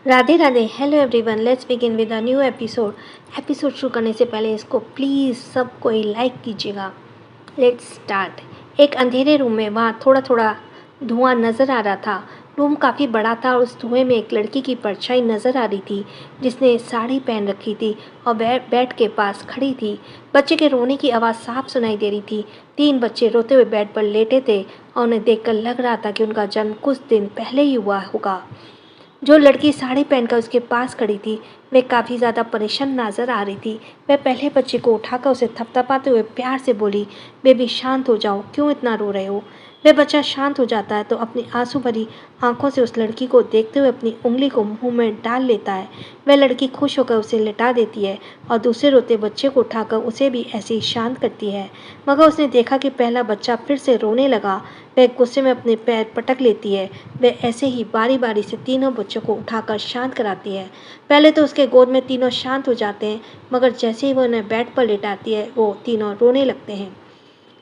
Radhe Radhe. Hello everyone, let's begin with a new episode. Episode शुरू करने से पहले इसको प्लीज़ सब कोई लाइक कीजिएगा। Let's start. एक अंधेरे रूम में वहाँ थोड़ा थोड़ा धुआं नज़र आ रहा था। रूम काफ़ी बड़ा था और उस धुएं में एक लड़की की परछाई नज़र आ रही थी जिसने साड़ी पहन रखी थी और बेड के पास खड़ी थी। बच्चे के रोने की आवाज़ साफ सुनाई दे रही थी। 3 बच्चे रोते हुए बेड पर लेटे थे और उन्हें देखकर लग रहा था कि उनका जन्म कुछ दिन पहले ही हुआ होगा। जो लड़की साड़ी पहनकर उसके पास खड़ी थी वह काफ़ी ज़्यादा परेशान नजर आ रही थी। वह पहले बच्चे को उठाकर उसे थपथपाते हुए प्यार से बोली, बेबी शांत हो जाओ, क्यों इतना रो रहे हो। वह बच्चा शांत हो जाता है तो अपनी आंसू भरी आंखों से उस लड़की को देखते हुए अपनी उंगली को मुंह में डाल लेता है। वह लड़की खुश होकर उसे लिटा देती है और दूसरे रोते बच्चे को उठाकर उसे भी ऐसे ही शांत करती है। मगर उसने देखा कि पहला बच्चा फिर से रोने लगा। वह गुस्से में अपने पैर पटक लेती है। वह ऐसे ही बारी बारी से तीनों बच्चों को उठाकर शांत कराती है। पहले तो उसके गोद में तीनों शांत हो जाते हैं, मगर जैसे ही वो उन्हें बेड पर लेटाती है वो तीनों रोने लगते हैं।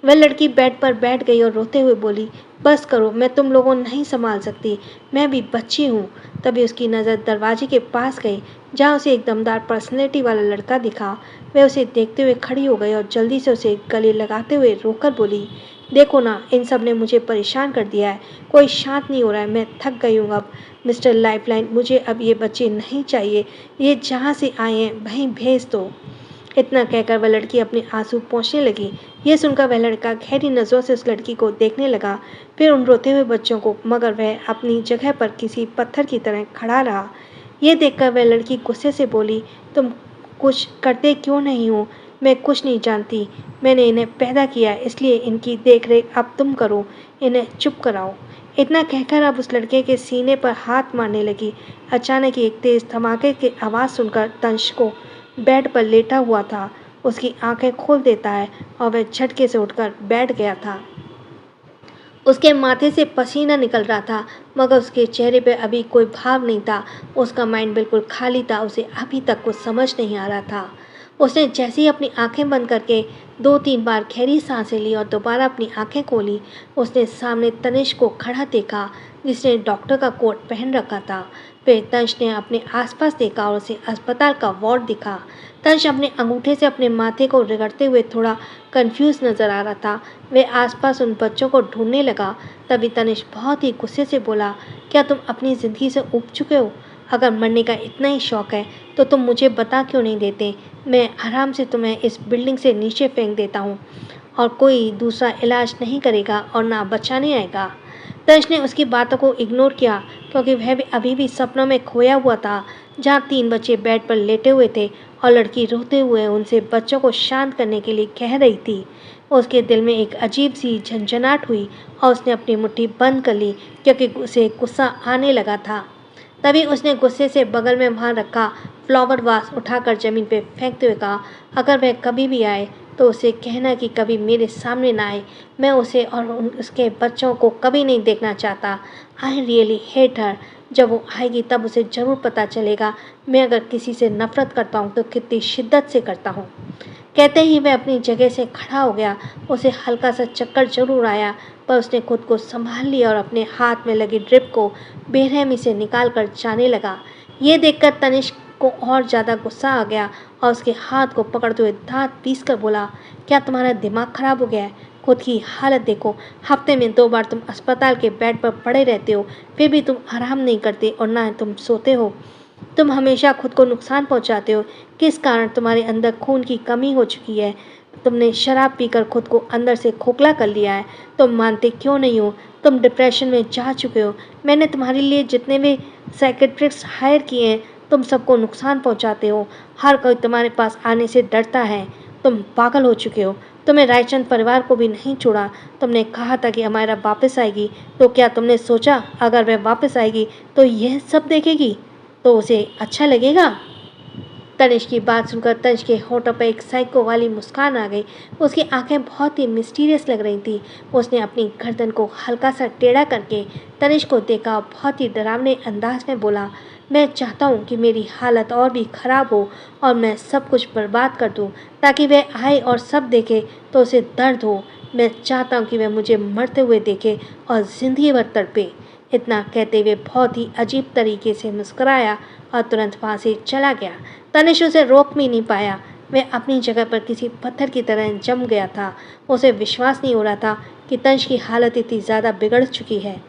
वह लड़की बेड पर बैठ गई और रोते हुए बोली, बस करो, मैं तुम लोगों नहीं संभाल सकती, मैं भी बच्ची हूँ। तभी उसकी नज़र दरवाजे के पास गई जहाँ उसे एक दमदार पर्सनैलिटी वाला लड़का दिखा। वह उसे देखते हुए खड़ी हो गई और जल्दी से उसे गले लगाते हुए रोकर बोली, देखो ना, इन सब ने मुझे परेशान कर दिया है, कोई शांत नहीं हो रहा है, मैं थक गई हूँ अब। मिस्टर लाइफलाइन, मुझे अब ये बच्चे नहीं चाहिए, ये जहाँ से आए हैं वहीं भेज दो। इतना कहकर वह लड़की अपने आंसू पोंछने लगी। यह सुनकर वह लड़का गहरी नज़रों से उस लड़की को देखने लगा, फिर उन रोते हुए बच्चों को, मगर वह अपनी जगह पर किसी पत्थर की तरह खड़ा रहा। यह देखकर वह लड़की गुस्से से बोली, तुम कुछ करते क्यों नहीं हो। मैं कुछ नहीं जानती, मैंने इन्हें पैदा किया है, इसलिए इनकी देख रेख अब तुम करो, इन्हें चुप कराओ। इतना कहकर अब उस लड़के के सीने पर हाथ मारने लगी। अचानक ही एक तेज धमाके की आवाज़ सुनकर तंश को बेड पर लेटा हुआ था उसकी आंखें खोल देता है और वह झटके से उठकर बैठ गया था। उसके माथे से पसीना निकल रहा था, मगर उसके चेहरे पे अभी कोई भाव नहीं था। उसका माइंड बिल्कुल खाली था, उसे अभी तक कुछ समझ नहीं आ रहा था। उसने जैसे ही अपनी आंखें बंद करके 2-3 बार गहरी सांसें ली और दोबारा अपनी आंखें खोली, उसने सामने तनिष्क को खड़ा देखा जिसने डॉक्टर का कोट पहन रखा था। फिर तंश ने अपने आसपास देखा और उसे अस्पताल का वार्ड दिखा। तंश अपने अंगूठे से अपने माथे को रगड़ते हुए थोड़ा कंफ्यूज नजर आ रहा था। वह आसपास उन बच्चों को ढूंढने लगा। तभी तनिष्क बहुत ही गुस्से से बोला, क्या तुम अपनी ज़िंदगी से ऊब चुके हो। अगर मरने का इतना ही शौक है तो तुम मुझे बता क्यों नहीं देते। मैं आराम से तुम्हें इस बिल्डिंग से नीचे फेंक देता हूँ और कोई दूसरा इलाज नहीं करेगा और ना बचाने आएगा। तंश ने उसकी बातों को इग्नोर किया क्योंकि वह भी अभी भी सपनों में खोया हुआ था जहाँ 3 बच्चे बेड पर लेटे हुए थे और लड़की रोते हुए उनसे बच्चों को शांत करने के लिए कह रही थी। उसके दिल में एक अजीब सी झंझनाहट हुई और उसने अपनी मुट्ठी बंद कर ली क्योंकि उसे गुस्सा आने लगा था। तभी उसने गुस्से से बगल में वहाँ रखा फ्लावर वास उठाकर ज़मीन पर फेंकते हुए कहा, अगर वह कभी भी आए तो उसे कहना कि कभी मेरे सामने ना आए। मैं उसे और उसके बच्चों को कभी नहीं देखना चाहता। I really hate her. जब वो आएगी तब उसे ज़रूर पता चलेगा मैं अगर किसी से नफ़रत करता हूँ तो कितनी शिद्दत से करता हूँ। कहते ही वह अपनी जगह से खड़ा हो गया। उसे हल्का सा चक्कर जरूर आया, पर उसने खुद को संभाल लिया और अपने हाथ में लगी ड्रिप को बेरहमी से निकाल कर जाने लगा। ये देखकर तनिष्क को और ज़्यादा गुस्सा आ गया और उसके हाथ को पकड़ते हुए दांत पीस कर बोला, क्या तुम्हारा दिमाग खराब हो गया है। खुद की हालत देखो, हफ्ते में 2 बार तुम अस्पताल के बेड पर पड़े रहते हो, फिर भी तुम आराम नहीं करते और ना तुम सोते हो। तुम हमेशा खुद को नुकसान पहुंचाते हो। किस कारण तुम्हारे अंदर खून की कमी हो चुकी है। तुमने शराब पीकर खुद को अंदर से खोखला कर लिया है। तुम मानते क्यों नहीं हो। तुम डिप्रेशन में जा चुके हो। मैंने तुम्हारे लिए जितने भी साइकेट्रिस्ट हायर किए हैं, तुम सबको नुकसान पहुंचाते हो। हर कोई तुम्हारे पास आने से डरता है। तुम पागल हो चुके हो। तुमने रायचंद परिवार को भी नहीं छोड़ा। तुमने कहा था कि अमायरा वापस आएगी, तो क्या तुमने सोचा अगर वह वापस आएगी तो यह सब देखेगी तो उसे अच्छा लगेगा। तनिष्क की बात सुनकर तनिष्क के होठों पर एक साइको वाली मुस्कान आ गई। उसकी आंखें बहुत ही मिस्टीरियस लग रही थी। उसने अपनी गर्दन को हल्का सा टेढ़ा करके तनिष्क को देखा और बहुत ही डरावने अंदाज में बोला, मैं चाहता हूँ कि मेरी हालत और भी ख़राब हो और मैं सब कुछ बर्बाद कर दूँ ताकि वह आए और सब देखे तो उसे दर्द हो। मैं चाहता हूँ कि वह मुझे मरते हुए देखे और ज़िंदगी भर तड़पे। इतना कहते हुए बहुत ही अजीब तरीके से मुस्कुराया और तुरंत वहाँ से चला गया। तनिष उसे रोक भी नहीं पाया। वह अपनी जगह पर किसी पत्थर की तरह जम गया था। उसे विश्वास नहीं हो रहा था कि तनिष की हालत इतनी ज़्यादा बिगड़ चुकी है।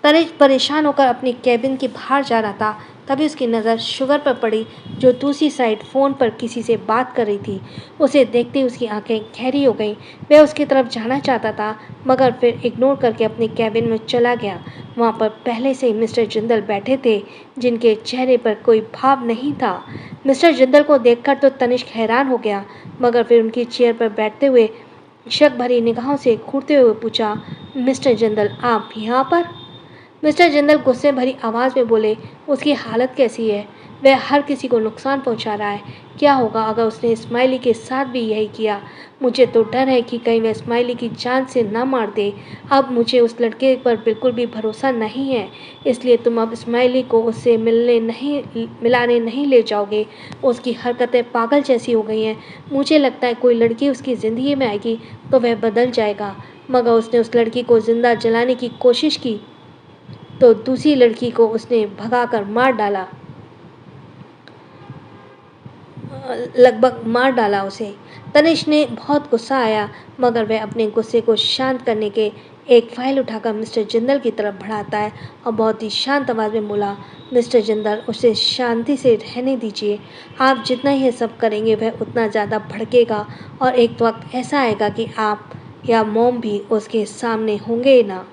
तनिष परेशान होकर अपनी केबिन के बाहर जा रहा था, तभी उसकी नज़र शुगर पर पड़ी, जो दूसरी साइड फ़ोन पर किसी से बात कर रही थी। उसे देखते ही उसकी आंखें गहरी हो गईं। वह उसकी तरफ जाना चाहता था, मगर फिर इग्नोर करके अपनी केबिन में चला गया। वहाँ पर पहले से ही मिस्टर जिंदल बैठे थे, जिनके चेहरे पर कोई भाव नहीं था। मिस्टर जिंदल को देखकर तो तनिष्क हैरान हो गया, मगर फिर उनकी चेयर पर बैठते हुए शक भरी निगाहों से घूरते हुए पूछा, मिस्टर जिंदल, आप यहाँ पर? मिस्टर जिंदल गुस्से भरी आवाज़ में बोले, उसकी हालत कैसी है? वह हर किसी को नुकसान पहुंचा रहा है। क्या होगा अगर उसने स्माइली के साथ भी यही किया? मुझे तो डर है कि कहीं वह स्माइली की जान से ना मार दे। अब मुझे उस लड़के पर बिल्कुल भी भरोसा नहीं है, इसलिए तुम अब स्माइली को उससे मिलाने नहीं ले जाओगे। उसकी हरकतें पागल जैसी हो गई हैं। मुझे लगता है कोई लड़की उसकी ज़िंदगी में आएगी तो वह बदल जाएगा, मगर उसने उस लड़की को ज़िंदा जलाने की कोशिश की तो दूसरी लड़की को उसने भगाकर मार डाला, लगभग मार डाला उसे। तनिष ने बहुत गुस्सा आया, मगर वह अपने गुस्से को शांत करने के एक फाइल उठाकर मिस्टर जिंदल की तरफ बढ़ाता है और बहुत ही शांत आवाज़ में बोला, मिस्टर जिंदल, उसे शांति से रहने दीजिए। आप जितना ये सब करेंगे वह उतना ज़्यादा भड़केगा और एक वक्त ऐसा आएगा कि आप या मॉम भी उसके सामने होंगे ना,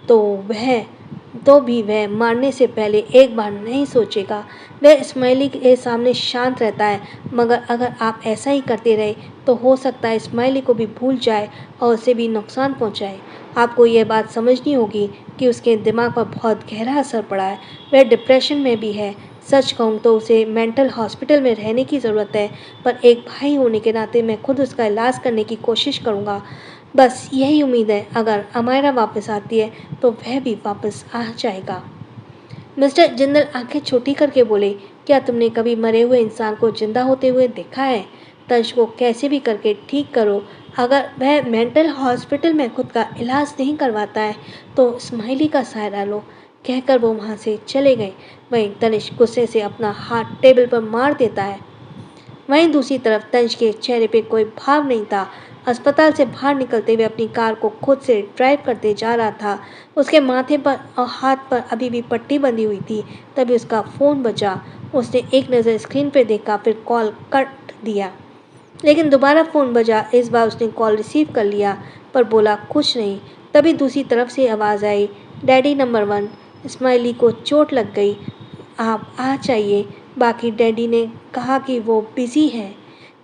तो भी वह मारने से पहले एक बार नहीं सोचेगा। वह स्माइली के सामने शांत रहता है, मगर अगर आप ऐसा ही करते रहे तो हो सकता है स्माइली को भी भूल जाए और उसे भी नुकसान पहुंचाए। आपको यह बात समझनी होगी कि उसके दिमाग पर बहुत गहरा असर पड़ा है। वह डिप्रेशन में भी है। सच कहूँ तो उसे मेंटल हॉस्पिटल में रहने की ज़रूरत है, पर एक भाई होने के नाते मैं खुद उसका इलाज करने की कोशिश करूँगा। बस यही उम्मीद है, अगर अमायरा वापस आती है तो वह भी वापस आ जाएगा। मिस्टर जिंदल आंखें छोटी करके बोले, क्या तुमने कभी मरे हुए इंसान को जिंदा होते हुए देखा है? तंज को कैसे भी करके ठीक करो। अगर वह मेंटल हॉस्पिटल में खुद का इलाज नहीं करवाता है तो स्माइली का सहारा लो, कहकर वो वहाँ से चले गए। वहीं तनिष गुस्से से अपना हाथ टेबल पर मार देता है। वहीं दूसरी तरफ तंज के चेहरे पे कोई भाव नहीं था। अस्पताल से बाहर निकलते हुए अपनी कार को खुद से ड्राइव करते जा रहा था। उसके माथे पर और हाथ पर अभी भी पट्टी बंधी हुई थी। तभी उसका फ़ोन बजा। उसने एक नज़र स्क्रीन पे देखा, फिर कॉल कट दिया, लेकिन दोबारा फ़ोन बजा। इस बार उसने कॉल रिसीव कर लिया, पर बोला कुछ नहीं। तभी दूसरी तरफ से आवाज़ आई, डैडी नंबर 1, स्माइली को चोट लग गई, आप आ जाइए। बाकी डैडी ने कहा कि वो बिज़ी है।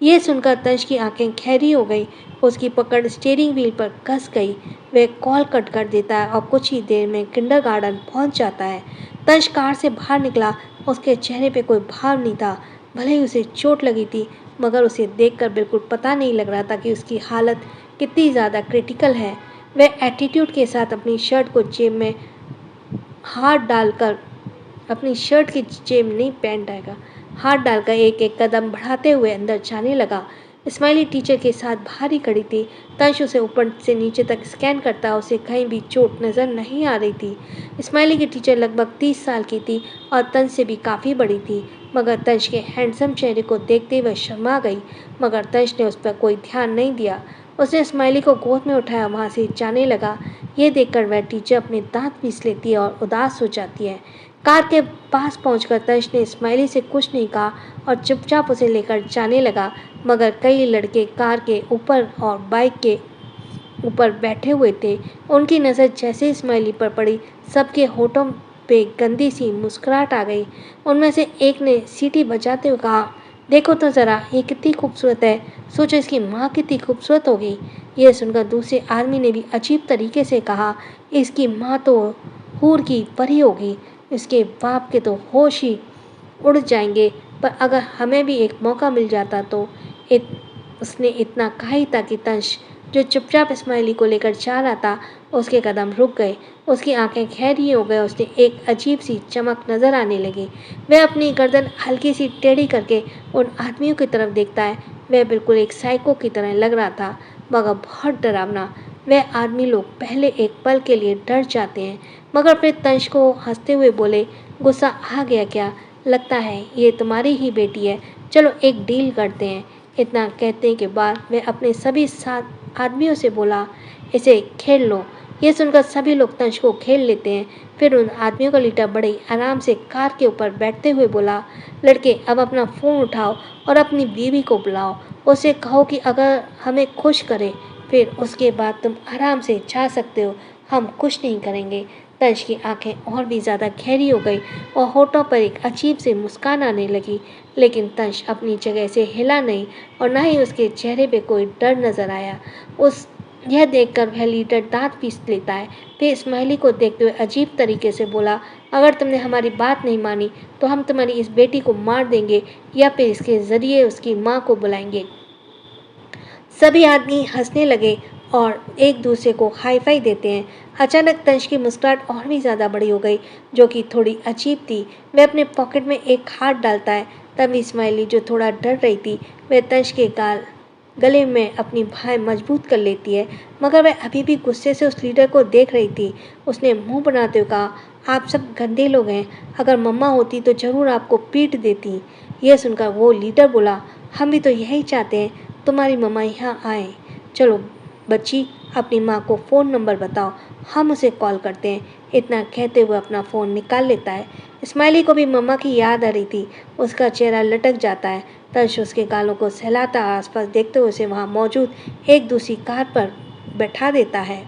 ये सुनकर तंज की आंखें गहरी हो गई। उसकी पकड़ स्टीयरिंग व्हील पर कस गई। वह कॉल कट कर देता है और कुछ ही देर में किंडरगार्टन पहुंच जाता है। तंज कार से बाहर निकला। उसके चेहरे पे कोई भाव नहीं था। भले ही उसे चोट लगी थी, मगर उसे देखकर बिल्कुल पता नहीं लग रहा था कि उसकी हालत कितनी ज़्यादा क्रिटिकल है। वह एटीट्यूड के साथ अपनी शर्ट को जेब में हाथ डालकर अपनी शर्ट की जेब में नहीं, पैंट आएगा, हाथ डालकर एक एक कदम बढ़ाते हुए अंदर जाने लगा। स्माइली टीचर के साथ बाहर ही खड़ी थी। तंज उसे ऊपर से नीचे तक स्कैन करता, उसे कहीं भी चोट नज़र नहीं आ रही थी। स्माइली की टीचर लगभग 30 साल की थी और तंज से भी काफ़ी बड़ी थी, मगर तंज के हैंडसम चेहरे को देखते हुए शर्मा गई। मगर तंज ने उस पर कोई ध्यान नहीं दिया। उसने स्माइली को गोद में उठाया, वहाँ से जाने लगा। ये देखकर वह टीचर अपने दांत पीस लेती है और उदास हो जाती है। कार के पास पहुंचकर तंज ने स्माइली से कुछ नहीं कहा और चुपचाप उसे लेकर जाने लगा, मगर कई लड़के कार के ऊपर और बाइक के ऊपर बैठे हुए थे। उनकी नज़र जैसे ही स्माइली पर पड़ी, सबके होठों पे गंदी सी मुस्कुराहट आ गई। उनमें से एक ने सीटी बजाते हुए कहा, देखो तो ज़रा, ये कितनी खूबसूरत है। सोचो इसकी माँ कितनी खूबसूरत होगी। यह सुनकर दूसरे आदमी ने भी अजीब तरीके से कहा, इसकी माँ तो हूर की परी होगी, इसके बाप के तो होश ही उड़ जाएंगे। पर अगर हमें भी एक मौका मिल जाता तो उसने इतना कहा ही था कि तंज, जो चुपचाप स्माइली को लेकर जा रहा था, उसके कदम रुक गए। उसकी आंखें गहरी हो गई। उसने एक अजीब सी चमक नज़र आने लगी। वह अपनी गर्दन हल्की सी टेढ़ी करके उन आदमियों की तरफ देखता है। वह बिल्कुल एक साइको की तरह लग रहा था, मगर बहुत डरावना। वह आदमी लोग पहले एक पल के लिए डर जाते हैं, मगर फिर तंश को हंसते हुए बोले, गुस्सा आ गया क्या? लगता है ये तुम्हारी ही बेटी है, चलो एक डील करते हैं। इतना कहने के बाद वह अपने सभी सात आदमियों से बोला, इसे खेल लो। ये सुनकर सभी लोग तंश को खेल लेते हैं। फिर उन आदमियों का लीडर बड़े आराम से कार के ऊपर बैठते हुए बोला, लड़के अब अपना फ़ोन उठाओ और अपनी बीवी को बुलाओ, उसे कहो कि अगर हमें खुश करे, फिर उसके बाद तुम आराम से जा सकते हो, हम कुछ नहीं करेंगे। तंश की आंखें और भी ज़्यादा गहरी हो गई और होठों पर एक अजीब सी मुस्कान आने लगी, लेकिन तंश अपनी जगह से हिला नहीं और न ही उसके चेहरे पे कोई डर नजर आया। उस यह देखकर वह लीडर दांत पीस लेता है। फिर इस्माइली को देखते हुए अजीब तरीके से बोला, अगर तुमने हमारी बात नहीं मानी तो हम तुम्हारी इस बेटी को मार देंगे या फिर इसके ज़रिए उसकी माँ को बुलाएंगे। सभी आदमी हंसने लगे और एक दूसरे को हाई फाई देते हैं। अचानक तंश की मुस्कुराहट और भी ज़्यादा बड़ी हो गई, जो कि थोड़ी अजीब थी। वह अपने पॉकेट में एक हाथ डालता है। तब इस्माइली, जो थोड़ा डर रही थी, वह तंश के गले में अपनी बाहें मजबूत कर लेती है, मगर वह अभी भी गुस्से से उस लीडर को देख रही थी। उसने मुंह बनाते हुए कहा, आप सब गंदे लोग हैं, अगर मम्मा होती तो ज़रूर आपको पीट देती। यह सुनकर वो लीडर बोला, हम भी तो यही चाहते हैं, तुम्हारी मम्मा यहाँ आए। चलो बच्ची, अपनी माँ को फ़ोन नंबर बताओ, हम उसे कॉल करते हैं। इतना कहते हुए अपना फ़ोन निकाल लेता है। इस्माइली को भी मम्मा की याद आ रही थी। उसका चेहरा लटक जाता है। तंश उसके गालों को सहलाता आसपास देखते हुए उसे वहाँ मौजूद एक दूसरी कार पर बैठा देता है।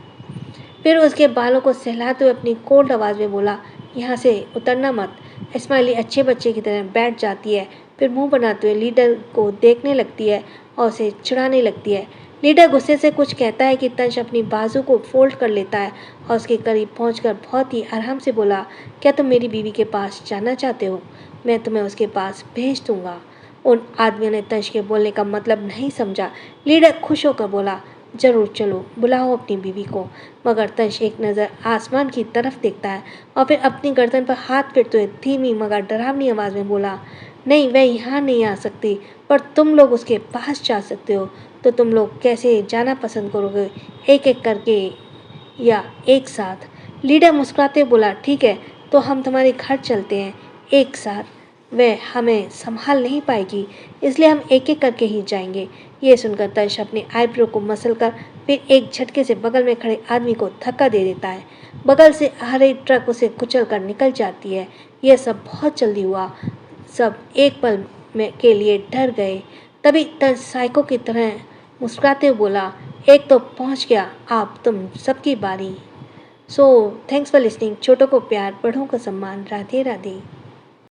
फिर उसके बालों को सहलाते हुए अपनी कोल्ड आवाज़ में बोला, यहाँ से उतरना मत। इस्माइली अच्छे बच्चे की तरह बैठ जाती है। फिर मुंह बनाते हुए लीडर को देखने लगती है और उसे चिढ़ाने लगती है। लीडर गुस्से से कुछ कहता है कि तंश अपनी बाजू को फोल्ड कर लेता है और उसके करीब पहुंचकर बहुत ही आराम से बोला, क्या तुम मेरी बीवी के पास जाना चाहते हो? मैं तुम्हें उसके पास भेज दूंगा। उन आदमियों ने तंश के बोलने का मतलब नहीं समझा। लीडर खुश होकर बोला, जरूर चलो, बुलाओ अपनी बीवी को। मगर तंश एक नज़र आसमान की तरफ देखता है और फिर अपनी गर्दन पर हाथ फेरते हुए धीमी मगर डरावनी आवाज़ में बोला, नहीं, वह यहाँ नहीं आ सकती, पर तुम लोग उसके पास जा सकते हो। तो तुम लोग कैसे जाना पसंद करोगे, एक एक करके या एक साथ? लीडर मुस्कुराते बोला, ठीक है, तो हम तुम्हारे घर चलते हैं एक साथ। वह हमें संभाल नहीं पाएगी, इसलिए हम एक एक करके ही जाएंगे। ये सुनकर तंश अपने आईब्रो को मसलकर फिर एक झटके से बगल में खड़े आदमी को धक्का दे देता है। बगल से आ रही ट्रक उसे कुचल कर निकल जाती है। यह सब बहुत जल्दी हुआ। सब एक पल में के लिए डर गए। तभी तंश साइको की तरह मुस्कुराते हुए बोला, एक तो पहुंच गया, आप तुम सबकी बारी। So thanks for listening. छोटों को प्यार, बड़ों को सम्मान। राधे राधे।